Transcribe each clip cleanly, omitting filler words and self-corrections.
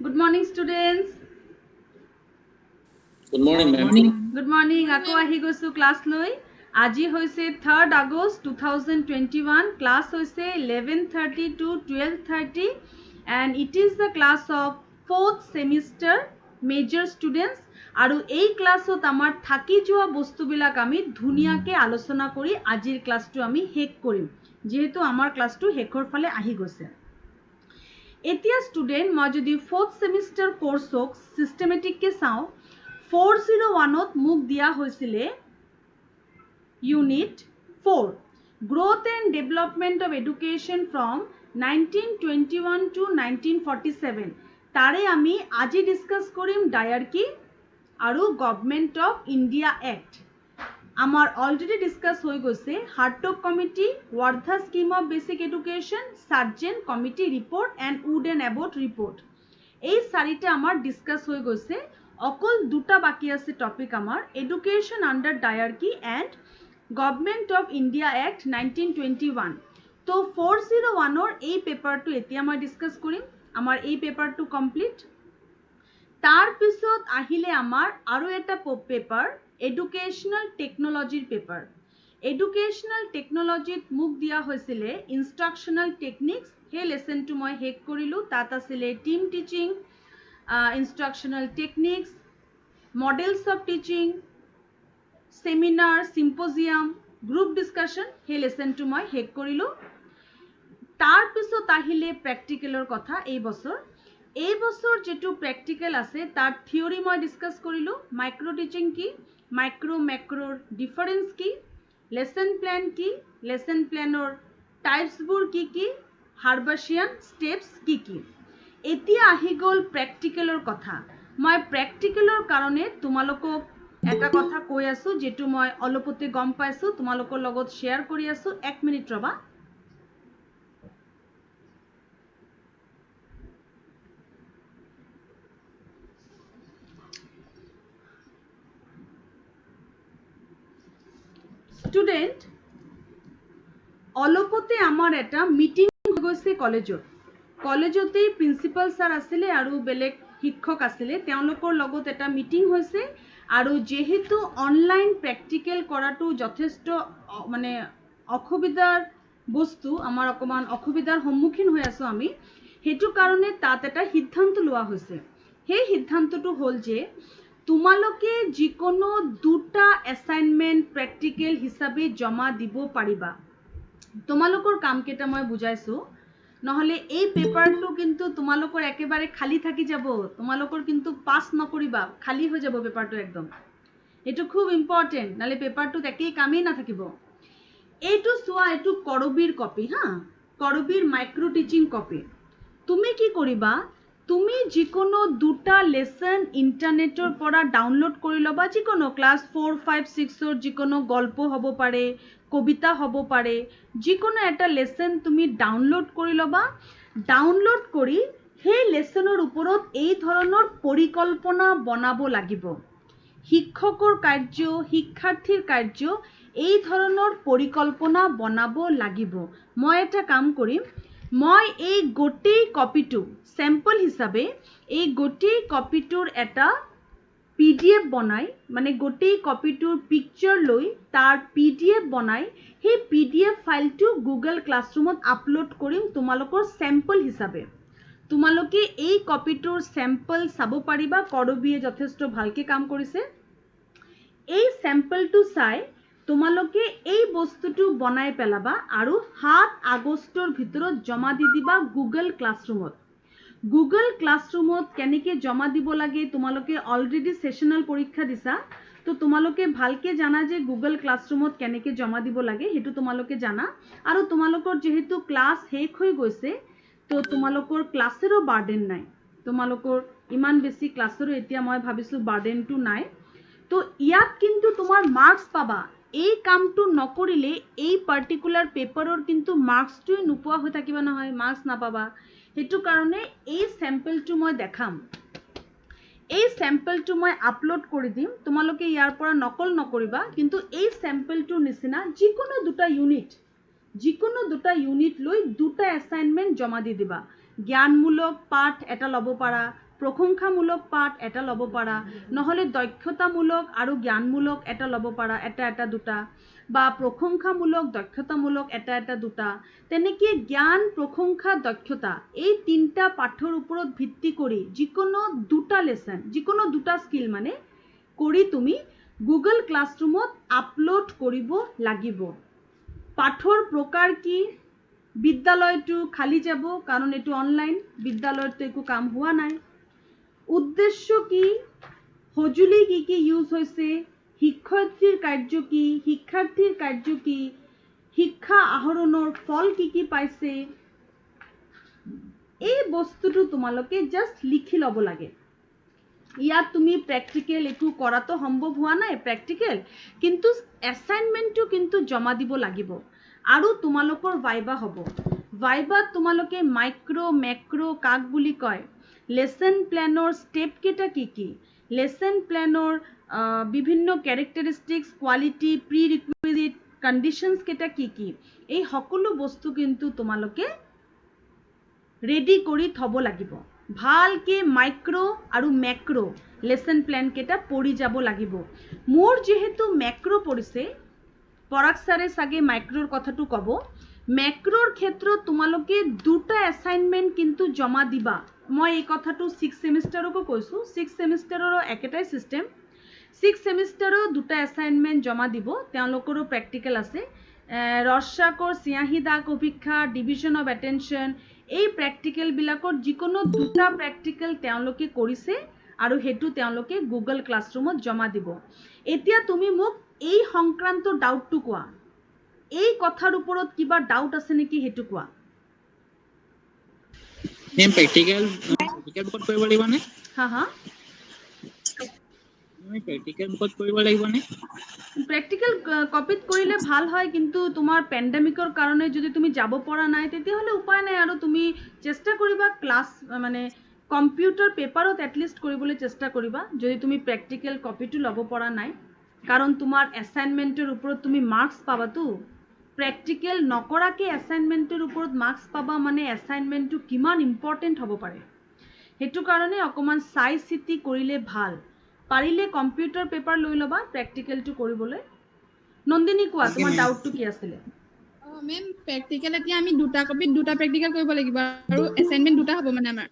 Good morning, students. Good morning, ma'am. Good morning. Ako ahi goisu class loi. Aji hoise 3rd August 2021. Class hoise 11:30 to 12:30, and it is the class of 4th semester major students. আৰু এই ক্লাছত আমাৰ থাকি যোৱা বস্তুবিলাক আমি ধুনীয়াকৈ আলোচনা কৰি আজিৰ ক্লাছটো আমি শেষ কৰিম, যেহেতু আমাৰ ক্লাছটো শেষৰ ফালে আহি গৈছে। এতিয়া ষ্টুডেণ্ট মই যদি 4th সেমিষ্টাৰ কোৰ্ছক চিষ্টেমেটিককৈ চাওঁ, 401ত মোক দিয়া হৈছিলে unit 4 growth and development of education from 1921 to 1947। তাৰে আমি আজি ডিছকাছ কৰিম ডায়াৰ্কি আৰু গভৰ্ণমেণ্ট অফ ইণ্ডিয়া এক্ট। আমাৰ অলৰেডি ডিছকাছ হৈ গৈছে Hartog committee, Wardha scheme of basic education, Sargent committee report and Wood and Abbott report. এই চাৰিটা আমাৰ ডিছকাছ হৈ গৈছে। অকল দুটা বাকী আছে টপিক আমাৰ, education under dyarchy and government of India act 1921। তো 401ৰ এই পেপাৰটো এতিয়া মই ডিছকাছ কৰিম। আমাৰ এই পেপাৰটো কমপ্লিট। তাৰ পিছত আহিলে আমাৰ আৰু এটা পেপাৰ, এডুকেশ্যনেল টেকনলজিৰ পেপাৰ। এডুকেশ্যনেল টেকনলজিত মোক দিয়া হৈছিলে ইনষ্ট্ৰাকশ্যনেল টেকনিক্স। সেই লেচনটো মই শেষ কৰিলোঁ। তাত আছিলে team teaching, instructional techniques, models of teaching, seminar, symposium, group discussion. সেই লেচনটো মই শেষ কৰিলোঁ। তাৰ পিছত আহিলে প্ৰেক্টিকেলৰ কথা। এই বছৰ যেটো প্ৰেক্টিকেল আছে তাৰ থিওৰি মই ডিসকাস কৰিলো। মাইক্ৰো টিচিং কি, মাইক্ৰো ম্যাক্ৰোৰ ডিফাৰেন্স কি, লেসন প্ল্যান কি, লেসন প্ল্যানৰ টাইপসবোৰ কি কি, হাৰ্বাসিয়ান স্টেপস কি কি। এতিয়া আহি গ'ল প্ৰেক্টিকেলৰ কথা। মই প্ৰেক্টিকেলৰ কাৰণে তোমালোকক এটা কথা কৈ আছো, যেটো মই অলপতে গম পাইছো, তোমালোকৰ লগত শ্বেয়াৰ কৰি আছো। 1 মিনিট ৰবা। স্টুডেন্ট, অলপতে আমাৰ এটা মিটিং হৈ গৈছে কলেজতেই প্ৰিন্সিপাল ছাৰ আছিলে আৰু বেলেগ শিক্ষক আছিলে। তেওঁলোকৰ লগত এটা মিটিং হৈছে আৰু যেহেতু অনলাইন প্ৰেক্টিকেল কৰাটো যথেষ্ট মানে অসুবিধাৰ বস্তু, আমাৰ অকমান অসুবিধাৰ সন্মুখীন হৈ আছো আমি, সেইটো কাৰণে তাত এটা সিদ্ধান্ত লোৱা হৈছে। সেই সিদ্ধান্তটো হ'ল যে তোমালোকে যিকোনো দুটা এছাইনমেণ্ট প্ৰেক্টিকেল হিচাপে জমা দিব পাৰিবা। তোমালোকৰ কাম কেইটা মই বুজাইছো, নহলে এই পেপাৰটো কিন্তু তোমালোকৰ একেবাৰে খালি থাকি যাব। তোমালোকৰ কিন্তু পাছ নকৰিবা, খালি হৈ যাব পেপাৰটো একদম। এইটো খুব ইম্পৰ্টেণ্ট, নহলে পেপাৰটোত একেই কামেই নাথাকিব। এইটো চোৱা, এইটো কৰবীৰ কপি হা, কৰবীৰ মাইক্ৰো টিচিং কপি। তুমি কি কৰিবা, তুমি যিকোনো দুটা লেসন ইন্টাৰনেটৰ পৰা ডাউনলোড কৰি ল'বা। যিকোনো ক্লাছ 4, 5, 6ৰ যিকোনো গল্প হ'ব পাৰে, কবিতা হ'ব পাৰে, যিকোনো এটা লেসন তুমি ডাউনলোড কৰি ল'বা। ডাউনলোড কৰি সেই লেসনৰ ওপৰত এই ধৰণৰ পৰিকল্পনা বনাব লাগিব। শিক্ষকৰ কাৰ্য, শিক্ষাৰ্থীৰ কাৰ্য, এই ধৰণৰ পৰিকল্পনা বনাব লাগিব। মই এটা কাম কৰিম, মই এই গোটেই কপিটো স্যাম্পল হিচাপে এই গোটেই কপিটোৰ এটা PDF বনাই, মানে গোটেই কপিটোৰ পিকচাৰ লৈ তাৰ PDF বনাই সেই PDF ফাইলটো গুগল ক্লাছৰুমত আপলোড কৰিম তোমালোকৰ স্যাম্পল হিচাপে। তোমালোকে এই কপিটোৰ স্যাম্পল চাব পাৰিবা। কৰবীয়ে যথেষ্ট ভালকে কাম কৰিছে। এই স্যাম্পলটো চাই তোমালোকে এই বস্তুটো বনাই পেলাবা আৰু 7 আগষ্টৰ ভিতৰত জমা দি দিবা গুগল ক্লাছৰুমত। গুগল ক্লাছৰুমত কেনেকৈ জমা দিব লাগে, তোমালোকে অলৰেডি সেশনাল পৰীক্ষা দিছা, তো তোমালোকে ভালকে জানা যে গুগল ক্লাছৰুমত কেনেকৈ জমা দিব লাগে, সেইটো তোমালোকে জানা। আৰু তোমালোকৰ যেহেতু ক্লাছ শেষ হৈ গৈছে, তো তোমালোকৰ ক্লাছৰো বাৰ্ডেন নাই। তোমালোকৰ ইমান বেছি ক্লাছৰো এতিয়া মই ভাবিছো বাৰ্ডেনটো নাই। তো ইয়াত কিন্তু তোমাৰ মাৰ্কস পাবা। এই কামটো নকৰিলে এই পাৰ্টিকুলাৰ পেপাৰৰ কিন্তু মাৰ্কসটোই নোপোৱা হৈ থাকিবা নহয়, মাৰ্কস নাপাবা। সেইটো কাৰণে এই স্যাম্পলটো মই দেখাম। এই স্যাম্পলটো মই আপলোড কৰি দিম। তোমালোকে ইয়াৰ পৰা নকল নকৰিবা, কিন্তু এই স্যাম্পলটোৰ নিচিনা যিকোনো দুটা ইউনিট লৈ দুটা এছাইনমেণ্ট জমা দি দিবা। জ্ঞানমূলক পাঠ এটা ল'ব পাৰা, প্ৰশংসামূলক পাঠ এটা ল'ব পাৰা, নহ'লে দক্ষতামূলক আৰু জ্ঞানমূলক এটা ল'ব পাৰা, এটা দুটা, বা প্ৰশংসামূলক দক্ষতামূলক এটা দুটা, তেনেকৈ জ্ঞান প্ৰশংসা দক্ষতা এই তিনিটা পাঠৰ ওপৰত ভিত্তি কৰি যিকোনো দুটা লেচন, যিকোনো দুটা স্কিল মানে কৰি তুমি গুগল ক্লাছৰুমত আপলোড কৰিব লাগিব। পাঠৰ প্ৰকাৰ কি? বিদ্যালয়টো খালি যাব, কাৰণ এইটো অনলাইন, বিদ্যালয়তো একো কাম হোৱা নাই। উদ্দেশ্য কি? সঁজুলি কি ইউজ হৈছে, শিক্ষয়িত্ৰীৰ কাৰ্য কি, শিক্ষাৰ্থীৰ কাৰ্য কি, শিক্ষা আহৰণৰ ফল কি পাইছে, এই বস্তুটো তোমালোকে জাষ্ট লিখি ল'ব লাগে। ইয়াত তুমি প্ৰেক্টিকেল একো কৰাটো সম্ভৱ হোৱা নাই প্ৰেক্টিকেল, কিন্তু এছাইনমেণ্টটো কিন্তু জমা দিব লাগিব। আৰু তোমালোকৰ ভাইবা হ'ব। ভাইবাত তোমালোকে মাইক্ৰ মেক্ৰ কাক বুলি কয়, লেচন প্লেনৰ ষ্টেপ কেইটা কি, লেচন প্লেনৰ বিভিন্ন কেৰেক্টাৰিষ্টিক্স, কোৱালিটি, প্ৰি ৰিকুইজিট, কণ্ডিশ্যনছ কেইটা কি, এই সকলো বস্তু কিন্তু তোমালোকে ৰেডি কৰি থ'ব লাগিব। ভালকৈ মাইক্ৰ আৰু মেক্ৰ লেচন প্লেন কেইটা পঢ়ি যাব লাগিব। মোৰ যিহেতু মেক্ৰ পৰিছে, পৰাগ ছাৰে চাগে মাইক্ৰৰ কথাটো ক'ব। মেক্ৰৰ ক্ষেত্ৰত তোমালোকে দুটা এছাইনমেণ্ট কিন্তু জমা দিবা। মই এই কথাটো 6 ছেমিষ্টাৰকো কৈছোঁ, 6 ছেমিষ্টাৰৰো একেটাই ছিষ্টেম। 6 ছেমিষ্টাৰো দুটা এছাইনমেণ্ট জমা দিব, তেওঁলোকৰো প্ৰেক্টিকেল আছে। ৰসাকৰ চিয়াহী দাগ অভিক্ষা, ডিভিজন অফ এটেনশ্যন, এই প্ৰেক্টিকেলবিলাকৰ যিকোনো দুটা প্ৰেক্টিকেল তেওঁলোকে কৰিছে আৰু সেইটো তেওঁলোকে গুগল ক্লাছৰুমত জমা দিব। এতিয়া তুমি মোক এই সংক্ৰান্ত ডাউটটো কোৱা, এই কথাৰ ওপৰত কিবা ডাউট আছে নেকি সেইটো কোৱা। মেম প্ৰেক্টিকেল বুকত কৰিব লাগিব নে? হা আমি প্ৰেক্টিকেল বুকত কৰিব লাগিব নে? প্ৰেক্টিকেল কপিত কৰিলে ভাল হয়, কিন্তু তোমাৰ পেণ্ডেমিকৰ কাৰণে যদি তুমি যাব পৰা নাই তেতিয়াহ'লে উপায় নাই, আৰু তুমি চেষ্টা কৰিবা ক্লাছ মানে কম্পিউটাৰ পেপাৰত এটলিষ্ট কৰিবলৈ চেষ্টা কৰিবা, যদি তুমি প্ৰেক্টিকেল কপিটো ল'ব পৰা নাই, কাৰণ তোমাৰ এছাইনমেণ্টৰ ওপৰত তুমি মাৰ্কছ পাবাতো। প্ৰেক্টিকেল নকৰাকৈ এছাইনমেণ্টৰ ওপৰত মাৰ্কছ পাবা মানে এছাইনমেণ্টটো কিমান ইম্পৰ্টেণ্ট হ'ব পাৰে, সেইটো কাৰণে অকণমান চাই চিতি কৰিলে ভাল। পাৰিলে কম্পিউটাৰ পেপাৰ লৈ ল'বা প্ৰেক্টিকেলটো কৰিবলৈ। নন্দিনী কোৱা, তোমাৰ ডাউটটো কি আছিলে? মেম প্ৰেক্টিকেল এতিয়া আমি দুটা কপিত দুটা প্ৰেক্টিকেল কৰিব লাগিব আৰু এছাইনমেণ্ট দুটা হ'ব মানে আমাৰ।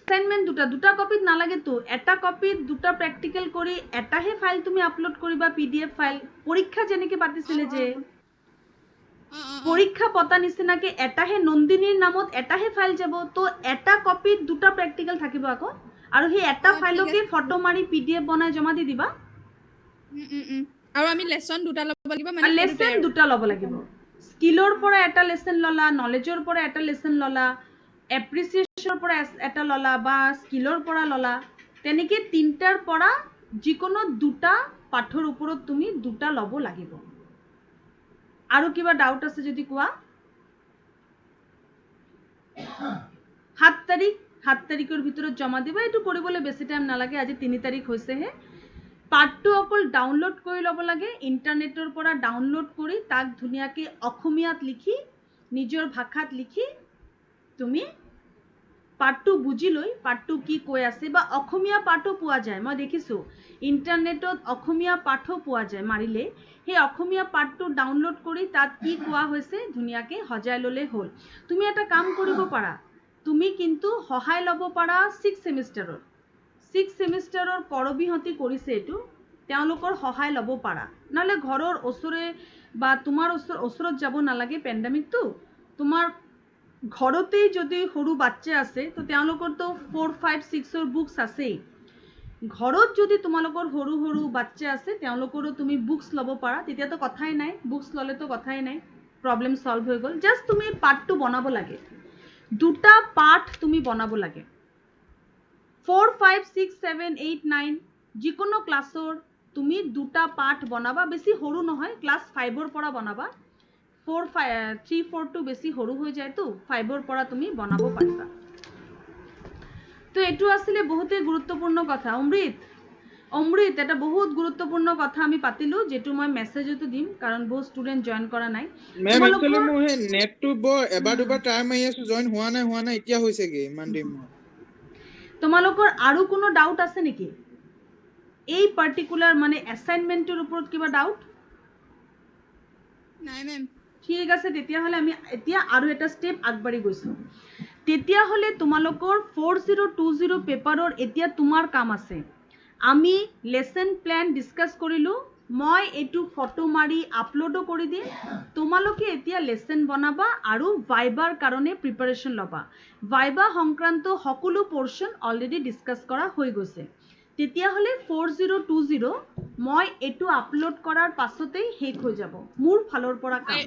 এছাইনমেণ্ট দুটা কপিত নালাগেতো, এটা কপিত দুটা প্ৰেক্টিকেল কৰি এটাহে ফাইল তুমি আপলোড কৰিবা, PDF ফাইল। পৰীক্ষা যেনেকৈ পাতিছিলে যে, পৰীক্ষা পতা নিচিনাকৈ এটাহে নন্দিনীৰ নামত এটাহে ফাইল যাব, তো এটা কপিত দুটা প্ৰেক্টিকেল থাকিব আকৌ, আৰু সেই এটা ফাইলকে ফটো মাৰি PDF বনাই জমা দি দিবা। আৰু আমি লেসন দুটা ল'ব লাগিব, মানে লেসন দুটা ল'ব লাগিব। স্কিলৰ পৰা এটা লেসন ল'লা, নলেজৰ পৰা এটা লেসন ল'লা, এপ্ৰিচিয়েশ্যনৰ পৰা এটা ল'লা, বা স্কিলৰ পৰা ল'লা, তেনেকৈ তিনিটাৰ পৰা যিকোনো দুটা পাঠৰ ওপৰত তুমি দুটা ল'ব লাগিব। আৰু কিবা ডাউট আছে যদি কোৱা। 7 তাৰিখৰ ভিতৰত জমা দিবা, এইটো কৰিবলৈ বেছি টাইম নালাগে, আজি 3 তাৰিখ হৈছেহে। পাঠটো অকল ডাউনলোড কৰি ল'ব লাগে, ইণ্টাৰনেটৰ পৰা ডাউনলোড কৰি তাক ধুনীয়াকৈ অসমীয়াত লিখি, নিজৰ ভাষাত লিখি তুমি পাঠটো বুজি লৈ পাঠটো কি কৈ আছে, বা অসমীয়া পাঠো পোৱা যায়, মই দেখিছোঁ ইণ্টাৰনেটত অসমীয়া পাঠো পোৱা যায় মাৰিলে, সেই অসমীয়া পাঠটো ডাউনলোড কৰি তাত কি কোৱা হৈছে ধুনীয়াকৈ সজাই ল'লে হ'ল। তুমি এটা কাম কৰিব পাৰা, তুমি কিন্তু সহায় ল'ব পাৰা 6 ছেমিষ্টাৰৰ কৰবীহঁতে কৰিছে এইটো, তেওঁলোকৰ সহায় ল'ব পাৰা, নহ'লে ঘৰৰ ওচৰে বা তোমাৰ ওচৰত যাব নালাগে। পেণ্ডেমিকটো তোমাৰ ঘৰতেই যদি সৰু বাচ্চা আছে তো তেওঁলোকৰতো 4, 5, 6ৰ বুকছ আছেই। ঘৰত যদি তোমালোকৰ সৰু সৰু বাচ্চা আছে তেওঁলোকৰো তুমি বুকছ ল'ব পাৰা, তেতিয়াতো কথাই নাই, বুকছ ল'লেতো কথাই নাই, প্ৰব্লেম সলভ হৈ গ'ল। জাষ্ট তুমি পাঠটো বনাব লাগে, দুটা পাঠ তুমি বনাব লাগে। 4, 5, 6, 7, 8, 9 যিকোনো ক্লাছৰ তুমি দুটা পাঠ বনাবা, বেছি সৰু নহয়, ক্লাছ 5ৰ পৰা বনাবা। 3, 4টো বেছি সৰু হৈ যায়তো, 5ৰ পৰা তুমি বনাব পাৰিবা। তো এইটো আছিলে বহুতেই গুৰুত্বপূৰ্ণ কথা। অমৃত এটা বহুত গুৰুত্বপূৰ্ণ কথা আমি পাতিলোঁ, যেটো মই মেছেজতো দিম, কাৰণ বহুত ষ্টুডেণ্ট জইন কৰা নাই। মেম একচুয়ালি মোৰ হে নেটটো এবাৰ দুবাৰ ট্ৰাই মাৰি আছো, জইন হোৱা নাই, এতিয়া হৈছেগে ইমান দিন। তো তোমালোকৰ আৰু কোনো ডাউট আছে নেকি এই পাৰ্টিকুলাৰ মানে এছাইনমেন্টৰ ওপৰত কিবা ডাউট নাই মেম ঠিক আছে তেতিয়াহ'লে আমি এতিয়া আৰু এটা ষ্টেপ আগবাঢ়ি গৈছো তেতিয়াহ'লে তোমালোকৰ 4020 পেপাৰৰ এতিয়া তোমাৰ কাম আছে আমি লেসন প্ল্যান ডিসকাস কৰিলো মই এটু ফটো মাৰি আপলোডো কৰি দিম তোমালোকে এতিয়া লেসন বনাবা আৰু ভাইবাৰ কাৰণে প্ৰিপাৰেচন লবা ভাইবা সংক্ৰান্ত সকলো পোৰশন অলৰেডি ডিসকাস কৰা হৈ গৈছে তেতিয়াহ'লে 4020 মই এটু আপলোড কৰাৰ পাছতেই শেষ হৈ যাব মোৰ ফালৰ পৰা কাম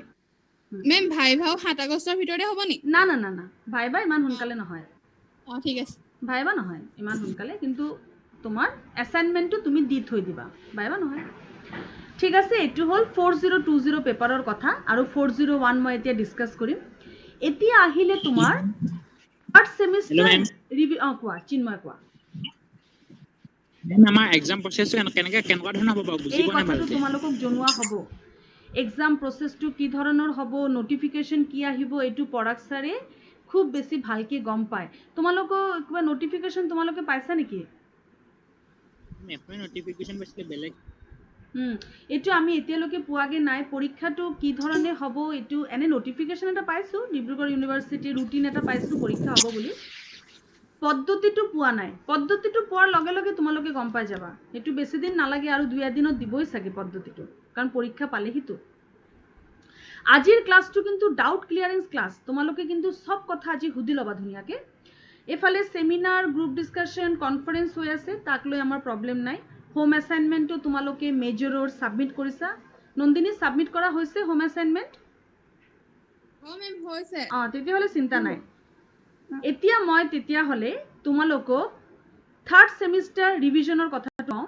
মেম ভাইভাও 7 আগষ্টৰ ভিতৰতে হ'ব নি না না না না ভাইবা ইমান সোনকালে নহয় ঠিক আছে ভাইবা নহয় ইমান সোনকালে কিন্তু তোমাৰ অ্যাসাইনমেন্টটো তুমি দি থৈ দিবা ভাইবা নহয় ঠিক আছে এটু হল 4020 পেপাৰৰ কথা আৰু 401 মই এতিয়া ডিসকাস কৰিম এতিয়া আহিলে তোমাৰ থাৰ্ড সেমিস্টাৰ ৰিভিউ কোৱা চিন্ময় কোৱা আমাৰ এক্সাম প্ৰসেছটো কেনেকুৱা ধৰণৰ হ'ব বাৰু বুজি এই পোৱা নাই কথাটো ভালকে তোমালোকক জনোৱা হ'ব এক্সাম প্ৰসেছটো কি ধৰণৰ হ'ব নোটিফিকেশন কি আহিব এটু পৰাগ ছাৰে খুব বেছি ভালকে গম পায় তোমালোকক কিবা নোটিফিকেশন তোমালোকে পাইছা নেকি এফআই নোটিফিকেশন পাইছিলে বেলেগ এটু আমি এতিয়ালৈকে পোৱাগে নাই পৰীক্ষাটো কি ধৰণে হ'ব এটু এনে নোটিফিকেশন এটা পাইছো ডিব্ৰুগড় ইউনিভাৰ্সিটি ৰুটিন এটা পাইছো পৰীক্ষা হ'ব বুলি পদ্ধতিটো পোৱা নাই পদ্ধতিটো পোৱাৰ লগে লগে তোমালোকে গম পাই যাবা এটু বেছি দিন নালাগে আৰু 2 দিনত দিবই সাগে পদ্ধতিটো কাৰণ পৰীক্ষা পালেহিতো আজিৰ ক্লাসটো কিন্তু ডাউট ক্লিয়ারেন্স ক্লাস তোমালোকে কিন্তু সব কথা আজি হুদি লবা ধুনিয়াকে এফালে সেমিনার গ্ৰুপ ডিসকাশন কনফাৰেন্স হৈ আছে তাক লৈ আমাৰ প্ৰবলেম নাই হোম অ্যাসাইনমেন্টটো তোমালোকে মেজৰৰ সাবমিট কৰিছা নন্দিনী সাবমিট কৰা হৈছে হোম অ্যাসাইনমেন্ট মেম হৈছে তেতিয়াহ'লে চিন্তা নাই এতিয়া মই তেতিয়াহ'লে তোমালোকক থাৰ্ড সেমিস্টাৰ ৰিভিজনৰ কথা কওঁ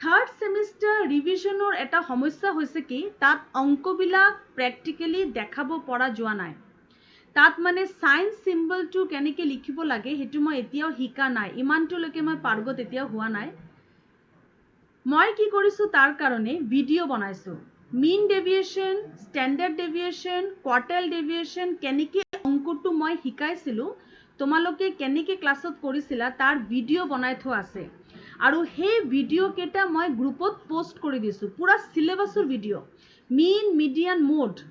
থাৰ্ড সেমিস্টাৰ ৰিভিজনৰ এটা সমস্যা হৈছে কি তাত অংকবিলাক প্ৰ্যাকটিক্যালি দেখাব পৰা যোৱা নাই তাত মানে সাইন সিম্বলটো কেনেকৈ লিখিব লাগে হেতু মই এতিয়াও শিকা নাই ইমানটোলৈকে মই পাৰ্গত এতিয়াও হোৱা নাই মই কি কৰিছো তাৰ কাৰণে ভিডিও বনাইছো মিন ডেভিয়েশন স্ট্যান্ডাৰ্ড ডেভিয়েশন কোয়াৰ্টাইল ডেভিয়েশন কেনেকৈ অংকটো মই শিকাইছিলো তোমালোকে কেনেকৈ ক্লাছত কৰিছিলা তাৰ ভিডিও বনাই থোৱা আছে আৰু সেই ভিডিও কেটা মই গ্ৰুপত পোষ্ট কৰি দিছো পুৰা সিলেবাসৰ video mean median mode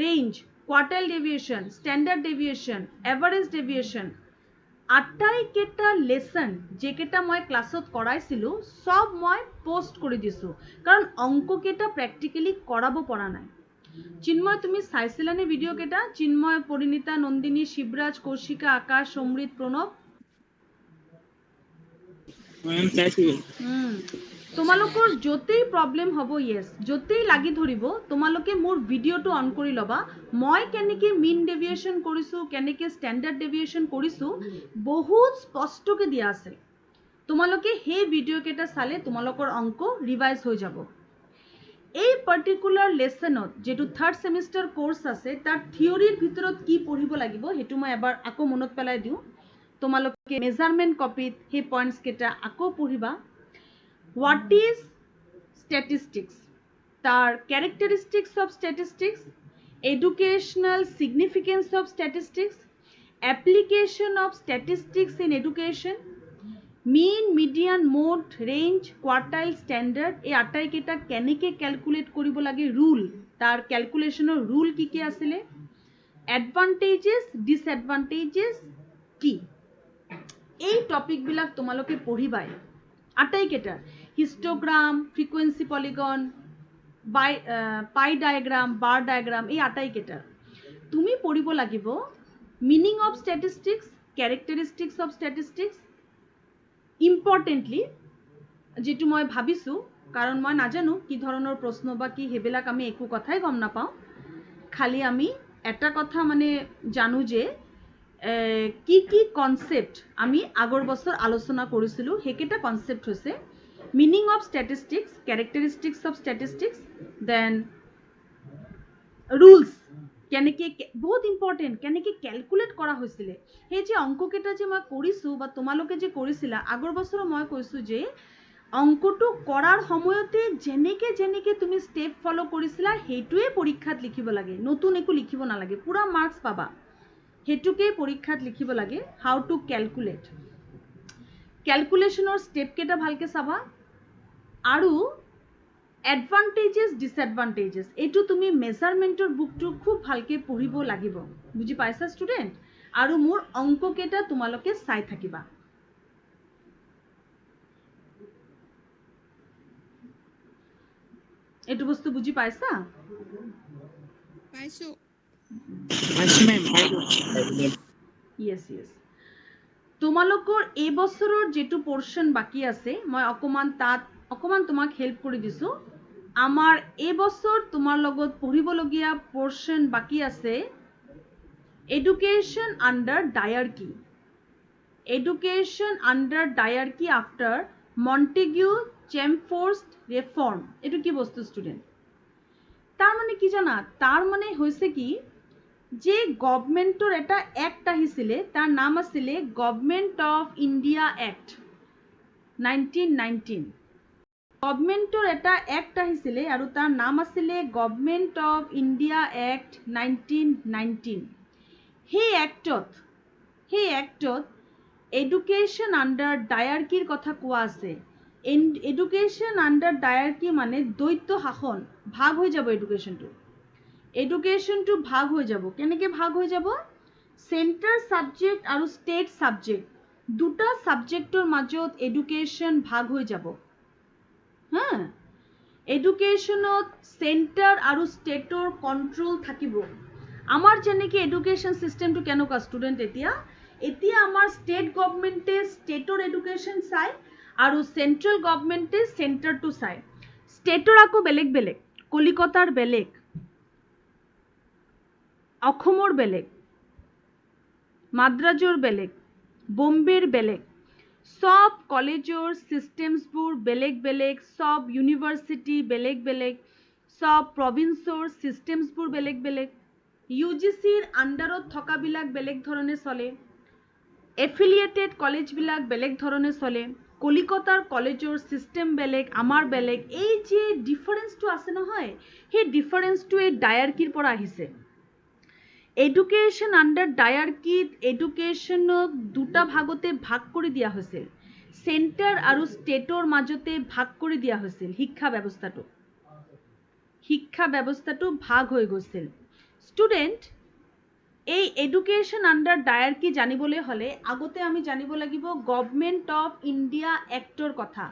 range quartile deviation standard deviation average deviation আটাই কেটা লেসন যেকেটা মই ক্লাছত কৰাইছিলো সব মই পোষ্ট কৰি দিছো কাৰণ অংক কেটা প্ৰ্যাকটিক্যালি কৰাব পৰা নাই চিন্ময় তুমি চাইছিলানে ভিডিও কেটা চিন্ময় পৰিণীতা নন্দিনী শিবৰাজ কৌশিকা আকাশ সমৃত প্ৰণৱ তোমালোকৰ যতেই প্ৰবলেম হ'ব ইয়েস যতেই লাগি ধৰিব তোমালোকে মোৰ ভিডিওটো অন কৰি লবা মই কেনেকৈ মিন ডেভিয়েশন কৰিছো কেনেকৈ স্ট্যান্ডাৰ্ড ডেভিয়েশন কৰিছো বহুত স্পষ্টকে দিয়া আছে তোমালোকে সেই ভিডিও কেটা চালে তোমালোকৰ অংক ৰিভাইজ হৈ যাব এই পাৰ্টিকুলাৰ লেসনত যেটো থাৰ্ড সেমিস্টাৰ কোৰ্স আছে তাৰ থিওৰিৰ ভিতৰত কি পঢ়িব লাগিব হেতু মই এবাৰ আকৌ মনত পেলাই দিও তোমালোকে মেজাৰমেন্ট কপিত হে পইণ্টস কেটা আকৌ পঢ়িবা What is statistics? Tar characteristics of statistics, educational significance of statistics, application of statistics in education, mean, median, mode, range, quartile, standard, এই আটাই কেটা কেনেকৈ ক্যালকুলেট কৰিব লাগে ৰুল তাৰ ক্যালকুলেশনৰ রুল কি কি আছিলে এডভান্টেজেস ডিসএডভান্টেজেস কি এই টপিক বিলাক তোমালোকে পঢ়িবাই আটাই কেটা হিস্টোগ্রাম ফ্রিকোয়েন্সি পলিগন পাই ডায়াগ্রাম বার ডায়াগ্রাম এই আটাই কেটা তুমি পঢ়িব লাগিব meaning of statistics characteristics of statistics importantly যেটো মই ভাবিছো কাৰণ মই নাজানো কি ধৰণৰ প্ৰশ্ন বা কি হেবিলাক আমি একো কথাই গম নাপাওঁ খালি আমি এটা কথা মানে জানো যে কি কি কনসেপ্ট আমি আগৰ বছৰ আলোচনা কৰিছিলো হেকেটা কনসেপ্ট হৈছে meaning of statistics characteristics of statistics then rules কেনেকৈ বহুত ইম্পৰ্টেন্ট কেনেকৈ ক্যালকুলেট কৰা হৈছিলে হে যে অংক কেটা যে মই কৰিছো বা তোমালোকে যে কৰিছিলা আগৰ বছৰ মই কৈছো যে অংকটো কৰাৰ সময়তে যেনেকৈ তুমি স্টেপ ফলো কৰিছিলা হেতুৱে পৰীক্ষাত লিখিব লাগে নতুন একো লিখিব নালাগে পুৰা মাৰ্কস পাবা হেতুকে পৰীক্ষাত লিখিব লাগে হাউ টু ক্যালকুলেট ক্যালকুলেশনৰ স্টেপ কেইটা ভালকে চাবা আৰু এডভান্টেজেস ডিসএডভান্টেজেস এইটো তুমি মেজাৰমেন্টৰ বুকটো খুব ভালকে পঢ়িব লাগিব বুজি পাইছা ষ্টুডেন্ট আৰু মোৰ অংক কেইটা তোমালোকে চাই থাকিবা এইটো বস্তু বুজি পাইছা পাইছো মেম yes yes তোমালোকৰ এই বছৰৰ যেটো পোৰশন বাকি আছে মই অকমান তোমাক হেল্প কৰি দিছো আমাৰ এই বছৰ তোমাৰ লগত পঢ়িবলগীয়া পোরশন বাকি আছে education under diarchy after Montagu Chelmsford reform এটো কি বস্তু স্টুডেন্ট তার মানে কি জানা তার মানে হইছে কি যে গভৰ্নমেন্টৰ এটা অ্যাক্ট আহিছিলে তাৰ নাম আছিলে গভৰ্নমেন্ট অফ ইন্ডিয়া অ্যাক্ট 1919 গভৰ্নমেন্টৰ এটা অ্যাক্ট আহিছিলে আৰু তাৰ নাম আছিলে গভৰ্নমেন্ট অফ ইন্ডিয়া অ্যাক্ট 1919 সেই অ্যাক্টত এডুকেশন আন্ডাৰ ডায়াৰকিৰ কথা কোৱা আছে এডুকেশন আন্ডার ডায়ারকি মানে দ্বৈত শাসন ভাগ হৈ যাব এডুকেশনটো ভাগ হৈ যাব কেনেকে ভাগ হৈ যাব সেন্টার সাবজেক্ট আৰু স্টেট সাবজেক্ট দুটা সাবজেক্টৰ মাজত এডুকেশন ভাগ হৈ যাব হ্যাঁ এডুকেশনত সেন্টাৰ আৰু স্টেটৰ কন্ট্ৰোল থাকিব আমাৰ যেনেকে এডুকেশন সিস্টেমটো কেনেকুৱা স্টুডেন্ট এতিয়া আমাৰ স্টেট গভৰ্নমেন্টে স্টেটৰ এডুকেশন চাই আৰু সেন্ট্ৰাল গভৰ্নমেন্টে সেন্টাৰটো চাই স্টেটৰ আকৌ বেলেগ বেলেগ কলিকতাৰ বেলেগ অসমৰ বেলেগ মাদ্ৰাজৰ বেলেগ বম্বেৰ বেলেগ সব কলেজৰ সিস্টেমসবোৰ বেলেগ বেলেগ সব ইউনিভাৰ্সিটি বেলেগ বেলেগ সব প্ৰভিন্সৰ সিস্টেমসবোৰ বেলেগ বেলেগ ইউজিসিৰ আন্ডাৰত থকা বিলাক বেলেগ ধৰণে চলে এফিলিয়েটেড কলেজ বিলাক বেলেগ ধৰণে চলে কলিকতাৰ কলেজৰ সিস্টেম বেলেগ আমাৰ বেলেগ এই যে ডিফাৰেন্সটো আছে নহয় সেই ডিফাৰেন্সটো এই ডায়াৰকিৰ পৰা আহিছে এডুকেশন আন্ডাৰ ডায়াৰকিত এডুকেশনক দুটা ভাগতে ভাগ কৰি দিয়া হৈছিল সেন্টাৰ আৰু স্টেটৰ মাজতে ভাগ কৰি দিয়া হৈছিল শিক্ষা ব্যৱস্থাটো ভাগ হৈ গৈছিল স্টুডেন্ট এই এডুকেশন আন্ডাৰ ডায়াৰকি জানিবলৈ হলে আগতে আমি জানিব লাগিব গভৰ্নমেন্ট অফ ইন্ডিয়া অ্যাক্টৰ কথা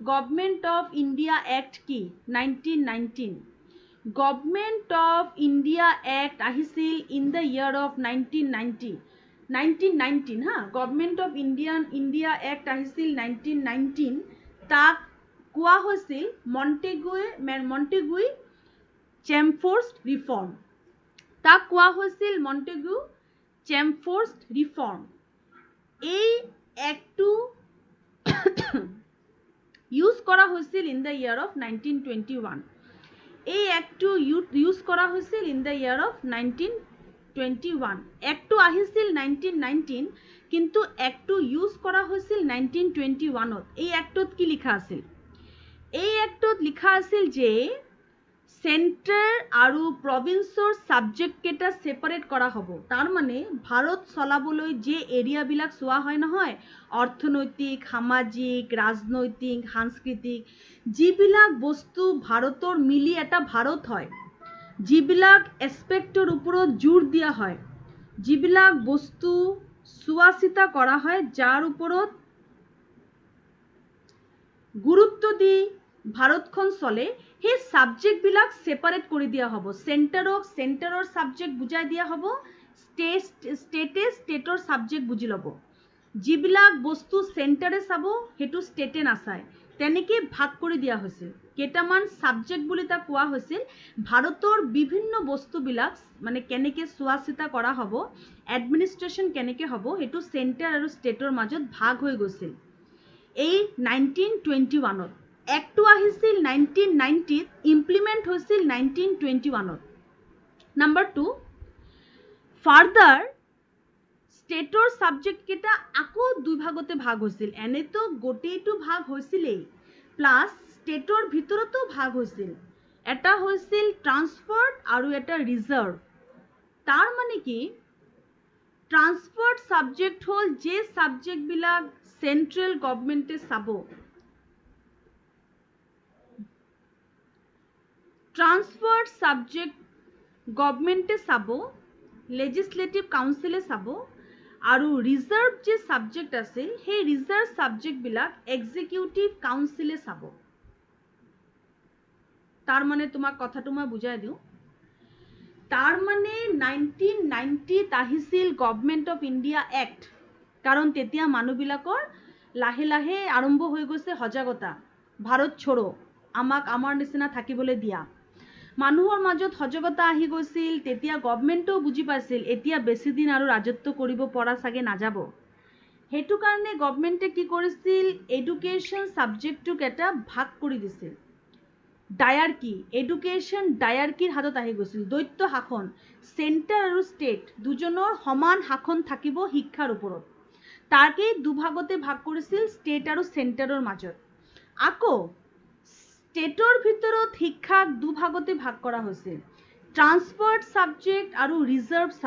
গভর্নমেন্ট অফ ইন্ডিয়া অ্যাক্ট কি 1919 Government of India Act আহিছিল in the year of 1919 হা Government of India Act আহিছিল 1919 তাক কোৱা হৈছিল মন্টেগু চেমফোৰ্ড ৰিফৰ্ম তাক কোৱা হৈছিল মন্টেগু চেমফোৰ্ড ৰিফৰ্ম এই অ্যাক্টটো ইউজ কৰা হৈছিল in the year of 1921 এই অ্যাক্টটো ইউজ কৰা হৈছিল ইন দ্য ইয়াৰ অফ 1921 অ্যাক্টটো আহিছিল 1919 কিন্তু অ্যাক্টটো ইউজ কৰা হৈছিল 1921 ত এই অ্যাক্টত কি লিখা আছিল এই অ্যাক্টত লিখা আছিল যে সেন্টার আৰু প্ৰভিন্সৰ সাবজেক্ট কেটা সেপাৰেট কৰা হ'ব তাৰ মানে ভাৰত চলাবলৈ যে এৰিয়া বিলাক চোৱা হয় নহয় অৰ্থনৈতিক সামাজিক ৰাজনৈতিক সাংস্কৃতিক যিবিলাক বস্তু ভাৰতৰ মিলি এটা ভাৰত হয় যিবিলাক এসপেক্টৰ ওপৰত জোৰ দিয়া হয় যিবিলাক বস্তু চোৱাচিতা কৰা হয় যাৰ ওপৰত গুৰুত্ব দি ভাৰতখন চলে সেই সাবজেক্ট বিলাক সেপাৰেট কৰি দিয়া হ'ব সেন্টাৰৰ সাবজেক্ট বুজাই দিয়া হ'ব স্টেটৰ সাবজেক্ট বুজি ল'ব যিবিলাক বস্তু সেন্টাৰে চাব হেতু স্টেটে নাচায় তেনেকৈ ভাগ কৰি দিয়া হৈছিল কেইটামান সাবজেক্ট বুলি তা কোৱা হৈছিল ভাৰতৰ বিভিন্ন বস্তুবিলাক মানে কেনেকৈ চোৱাচিতা কৰা হ'ব এডমিনিষ্ট্ৰেশ্যন কেনেকৈ হ'ব হেতু সেন্টাৰ আৰু স্টেটৰ মাজত ভাগ হৈ গৈছিল এই 1921 অ্যাক্টটো আহিছিল 1990 ইমপ্লিমেন্ট হৈছিল 1921 নাম্বার 2 ফার্দার স্টেটৰ সাবজেক্ট কেটা আকৌ দুই ভাগতে ভাগ হৈছিল এনেতো গোটেইটো ভাগ হৈছিলেই প্লাস স্টেটৰ ভিতৰতো ভাগ হৈছিল এটা হৈছিল ট্ৰান্সফাৰ্ড আৰু এটা ৰিজাৰ্ভ তাৰ মানে কি ট্ৰান্সফাৰ্ড ছাবজেক্ট হ'ল যে ছাবজেক্টবিলাক চেণ্ট্ৰেল গভৰ্ণমেণ্টে চাব। ট্ৰান্সফাৰ্ড ছাবজেক্ট গভৰ্ণমেণ্টে চাব, লেজিসলেটিভ কাউন্সিলে চাব, আৰু ৰিজাৰ্ভ যে ছাবজেক্ট আছে সেই ৰিজাৰ্ভ ছাবজেক্টবিলাক এক্সিকিউটিভ কাউন্সিলে চাব। তাৰ মানে তোমাক কথাটো মই বুজাই দিওঁ। তাৰ মানে 1990 আহিছিল গভৰ্ণমেণ্ট অফ ইণ্ডিয়া এক্ট, কাৰণ তেতিয়া মানুহবিলাকৰ লাহে লাহে আৰম্ভ হৈ গৈছে সজাগতা, ভাৰত ছোড়ো, আমাক আমাৰ নিচিনা থাকিবলৈ দিয়া। মানুহৰ মাজত সজাগতা আহি গৈছিল, তেতিয়া গভৰ্ণমেণ্টেও বুজি পাইছিল এতিয়া বেছি দিন আৰু ৰাজত্ব কৰিব পৰা চাগে নাযাব। সেইটো কাৰণে গভৰ্ণমেণ্টে কি কৰিছিল, এডুকেশ্যন ছাবজেক্টটোক এটা ভাগ কৰি দিছিল। ডায়াৰ্কি, এডুকেশ্যন ডায়াৰ্কিৰ হাতত আহি গৈছিল, দ্বৈত শাসন, চেণ্টাৰ আৰু ষ্টেট দুজনৰ সমান শাসন থাকিব শিক্ষাৰ ওপৰত। তাকেই দুভাগতে ভাগ কৰিছিল, ষ্টেট আৰু চেণ্টাৰৰ মাজত। আকৌ ষ্টেটৰ ভিতৰত শিক্ষাক দুভাগতে ভাগ কৰা হৈছিল, ট্ৰান্সফাৰ্ড ছাবজেক্ট আৰু ৰিজাৰ্ভ